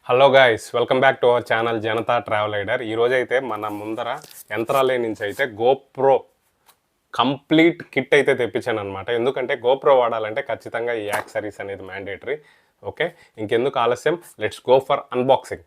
Hello guys, welcome back to our channel Janata travel rider. ఈరోజు అయితే మన ముందర యంత్రాలయ నుంచి అయితే గోప్రో కంప్లీట్ కిట్ అయితే తెప్పించాను అనమాట. ఎందుకంటే గోప్రో వాడాలంటే ఖచ్చితంగా ఈ యాక్సరీస్ అనేది మ్యాండేటరీ. ఓకే, ఇంకెందుకు ఆలస్యం, let's go for unboxing.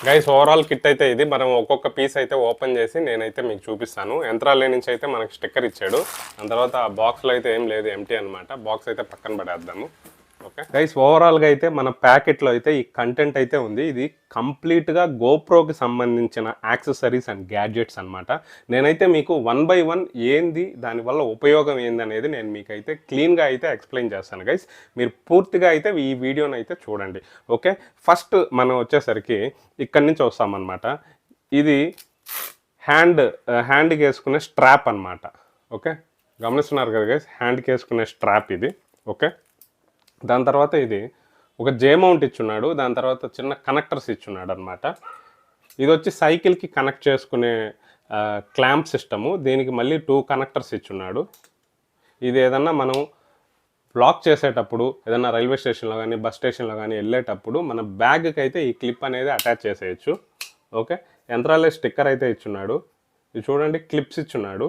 Guys, overall kit అయితే ఇది. మనం ఒక్కొక్క పీస్ అయితే ఓపెన్ చేసి నేనైతే మీకు చూపిస్తాను. యంత్రాల నుంచి అయితే మనకి స్టిక్కర్ ఇచ్చాడు. దాని తర్వాత ఆ బాక్స్లో అయితే ఏం లేదు, ఎంటీ అనమాట. బాక్స్ అయితే పక్కన పడేద్దాము. ఓకే గైస్, ఓవరాల్గా అయితే మన ప్యాకెట్లో అయితే ఈ కంటెంట్ అయితే ఉంది. ఇది కంప్లీట్గా గోప్రోకి సంబంధించిన యాక్సెసరీస్ అండ్ గ్యాడ్జెట్స్ అనమాట. నేనైతే మీకు 1 by 1 ఏంది, దానివల్ల ఉపయోగం ఏంది అనేది నేను మీకైతే క్లీన్గా అయితే ఎక్స్ప్లెయిన్ చేస్తాను గైస్. మీరు పూర్తిగా అయితే ఈ వీడియోని అయితే చూడండి. ఓకే, ఫస్ట్ మనం వచ్చేసరికి ఇక్కడి నుంచి వస్తామన్నమాట. ఇది హ్యాండ్కి వేసుకునే స్ట్రాప్ అనమాట. ఓకే, గమనిస్తున్నారు కదా గైస్, హ్యాండ్కి వేసుకునే స్ట్రాప్ ఇది. ఓకే, దాని తర్వాత ఇది ఒక జే మౌంట్ ఇచ్చున్నాడు. దాని తర్వాత చిన్న కనెక్టర్స్ ఇచ్చున్నాడు అనమాట. ఇది వచ్చి సైకిల్కి కనెక్ట్ చేసుకునే క్లాంప్ సిస్టము. దీనికి మళ్ళీ 2 కనెక్టర్స్ ఇచ్చున్నాడు. ఇది ఏదన్నా మనం బ్లాక్ చేసేటప్పుడు, ఏదన్నా రైల్వే స్టేషన్లో కానీ బస్ స్టేషన్లో కానీ వెళ్ళేటప్పుడు మన బ్యాగ్కి అయితే ఈ క్లిప్ అనేది అటాచ్ చేసేయచ్చు. ఓకే, యంత్రాలే స్టిక్కర్ అయితే ఇచ్చున్నాడు. ఇది చూడండి, క్లిప్స్ ఇచ్చున్నాడు.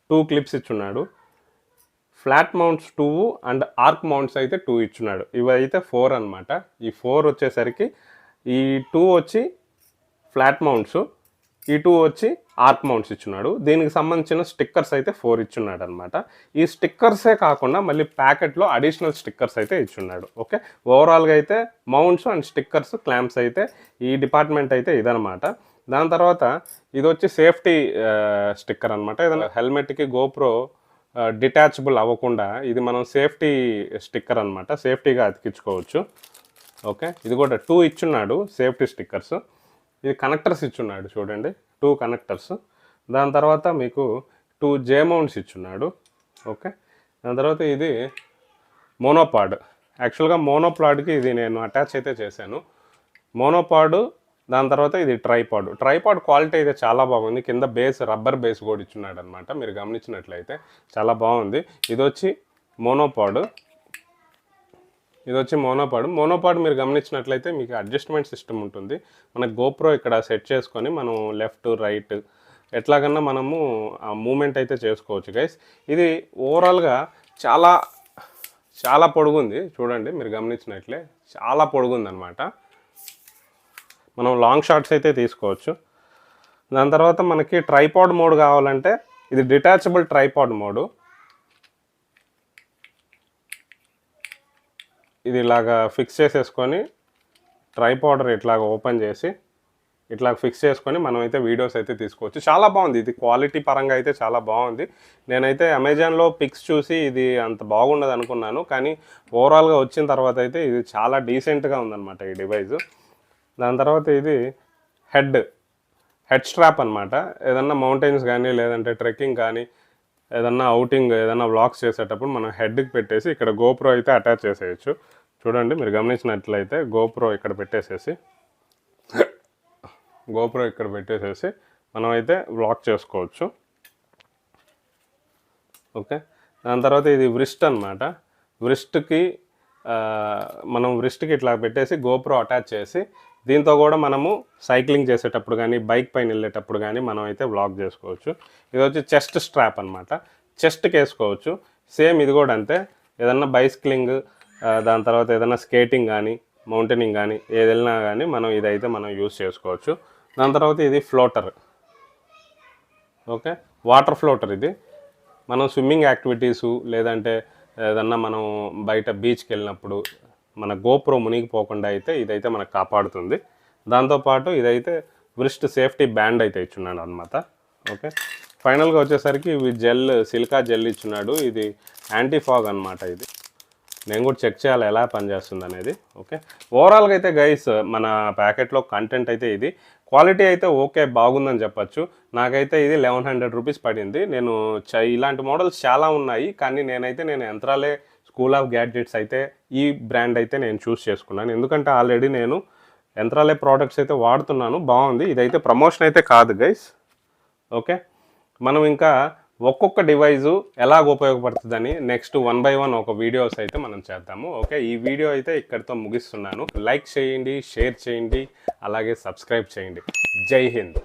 2 క్లిప్స్ ఇచ్చున్నాడు. Flat mounts 2 and arc mounts అయితే 2 ఇచ్చున్నాడు. ఇవి అయితే 4 అనమాట. ఈ 4 వచ్చేసరికి ఈ 2 వచ్చి ఫ్లాట్ మౌంట్స్, ఈ 2 వచ్చి ఆర్క్ మౌంట్స్ ఇచ్చున్నాడు. దీనికి సంబంధించిన స్టిక్కర్స్ అయితే 4 ఇచ్చున్నాడు అనమాట. ఈ స్టిక్కర్సే కాకుండా మళ్ళీ ప్యాకెట్లో అడిషనల్ స్టిక్కర్స్ అయితే ఇచ్చున్నాడు. ఓకే, ఓవరాల్గా అయితే మౌంట్స్ అండ్ స్టిక్కర్స్, క్లాంప్స్ అయితే ఈ డిపార్ట్మెంట్ అయితే ఇదనమాట. దాని తర్వాత ఇది వచ్చి సేఫ్టీ స్టిక్కర్ అనమాట. ఏదైనా హెల్మెట్కి గోప్రో డిటాచబుల్ అవ్వకుండా ఇది మనం సేఫ్టీ స్టిక్కర్ అనమాట, సేఫ్టీగా అతికించుకోవచ్చు. ఓకే, ఇది కూడా 2 ఇచ్చున్నాడు సేఫ్టీ స్టిక్కర్స్. ఇది కనెక్టర్స్ ఇచ్చున్నాడు చూడండి, 2 కనెక్టర్స్. దాని తర్వాత మీకు 2 జే మౌంట్స్ ఇచ్చున్నాడు. ఓకే, దాని తర్వాత ఇది మోనోపాడ్. యాక్చువల్గా మోనోపాడ్కి ఇది నేను అటాచ్ అయితే చేశాను, మోనోపాడ్. దాని తర్వాత ఇది ట్రైపాడ్ క్వాలిటీ అయితే చాలా బాగుంది. కింద బేస్, రబ్బర్ బేస్ కూడా ఇచ్చున్నాడు అనమాట. మీరు గమనించినట్లయితే చాలా బాగుంది. ఇది వచ్చి మోనోపాడ్. మోనోపాడ్ మీరు గమనించినట్లయితే మీకు అడ్జస్ట్మెంట్ సిస్టమ్ ఉంటుంది. మనకు గోప్రో ఇక్కడ సెట్ చేసుకొని మనం లెఫ్ట్ రైట్ ఎట్లాగన్నా మనము ఆ మూమెంట్ అయితే చేసుకోవచ్చు గైస్. ఇది ఓవరాల్గా చాలా చాలా పొడుగుంది చూడండి, మీరు గమనించినట్లే చాలా పొడుగుంది అనమాట. మనం లాంగ్ షాట్స్ అయితే తీసుకోవచ్చు. దాని తర్వాత మనకి ట్రైపాడ్ మోడ్ కావాలంటే ఇది డిటాచబుల్ ట్రైపాడ్ మోడు. ఇది ఇలాగా ఫిక్స్ చేసేసుకొని ట్రైపాడర్ ఇట్లాగ ఓపెన్ చేసి ఇట్లా ఫిక్స్ చేసుకొని మనం అయితే వీడియోస్ అయితే తీసుకోవచ్చు. చాలా బాగుంది, ఇది క్వాలిటీ పరంగా అయితే చాలా బాగుంది. నేనైతే అమెజాన్లో పిక్స్ చూసి ఇది అంత బాగుండదు అనుకున్నాను, కానీ ఓవరాల్గా వచ్చిన తర్వాత అయితే ఇది చాలా డీసెంట్గా ఉందన్నమాట ఈ డివైస్. దాని తర్వాత ఇది హెడ్ స్ట్రాప్ అనమాట. ఏదన్నా మౌంటైన్స్ కానీ లేదంటే ట్రెక్కింగ్ కానీ ఏదన్నా అవుటింగ్ ఏదన్నా వ్లాగ్స్ చేసేటప్పుడు మనం హెడ్కి పెట్టేసి ఇక్కడ గోప్రో అయితే అటాచ్ చేసేయచ్చు. చూడండి, మీరు గమనించినట్లయితే గోప్రో ఇక్కడ పెట్టేసేసి మనం అయితే వ్లాగ్ చేసుకోవచ్చు. ఓకే, దాని తర్వాత ఇది వ్రిస్ట్ అనమాట. మనం వ్రిస్ట్కి ఇట్లా పెట్టేసి గోప్రో అటాచ్ చేసి దీంతో కూడా మనము సైక్లింగ్ చేసేటప్పుడు కానీ బైక్ పైన వెళ్ళేటప్పుడు కానీ మనం అయితే వ్లాగ్ చేసుకోవచ్చు. ఇది వచ్చి చెస్ట్ స్ట్రాప్ అనమాట, చెస్ట్కి వేసుకోవచ్చు. సేమ్ ఇది కూడా అంతే, ఏదన్నా బైస్కిలింగ్ దాని తర్వాత ఏదన్నా స్కేటింగ్ కానీ మౌంటైనింగ్ కానీ ఏది వెళ్ళినా కానీ మనం ఇదైతే మనం యూస్ చేసుకోవచ్చు. దాని తర్వాత ఇది ఫ్లోటర్. Okay, water floater. ఇది మనం స్విమ్మింగ్ యాక్టివిటీసు లేదంటే ఏదన్నా మనం బయట బీచ్కి వెళ్ళినప్పుడు మన గోప్రో మునిగిపోకుండా అయితే ఇదైతే మనకు కాపాడుతుంది. దాంతోపాటు ఇదైతే వ్రిస్ట్ సేఫ్టీ బ్యాండ్ అయితే ఇచ్చున్నాడు అనమాట. ఓకే, ఫైనల్గా వచ్చేసరికి ఇవి సిలికా జెల్ ఇచ్చున్నాడు. ఇది యాంటీ ఫాగ్ అనమాట. ఇది నేను కూడా చెక్ చేయాలి ఎలా పనిచేస్తుంది అనేది. ఓకే, ఓవరాల్గా అయితే గైస్ మన ప్యాకెట్లో కంటెంట్ అయితే ఇది. క్వాలిటీ అయితే ఓకే బాగుందని చెప్పచ్చు. నాకైతే ఇది 1100 రూపీస్ పడింది. నేను ఇలాంటి మోడల్స్ చాలా ఉన్నాయి, కానీ నేను యంత్రాలే స్కూల్ ఆఫ్ గ్యాడ్జెట్స్ అయితే ఈ బ్రాండ్ అయితే నేను చూస్ చేసుకున్నాను. ఎందుకంటే ఆల్రెడీ నేను యంత్రాలే ప్రోడక్ట్స్ అయితే వాడుతున్నాను, బాగుంది. ఇదైతే ప్రమోషన్ అయితే కాదు గైస్. ఓకే, మనం ఇంకా ఒక్కొక్క డివైజు ఎలాగ ఉపయోగపడుతుందని నెక్స్ట్ 1 by 1 ఒక వీడియోస్ అయితే మనం చేద్దాము. ఓకే, ఈ వీడియో అయితే ఇక్కడితో ముగిస్తున్నాను. లైక్ చేయండి, షేర్ చేయండి, అలాగే సబ్స్క్రైబ్ చేయండి. జై హింద్.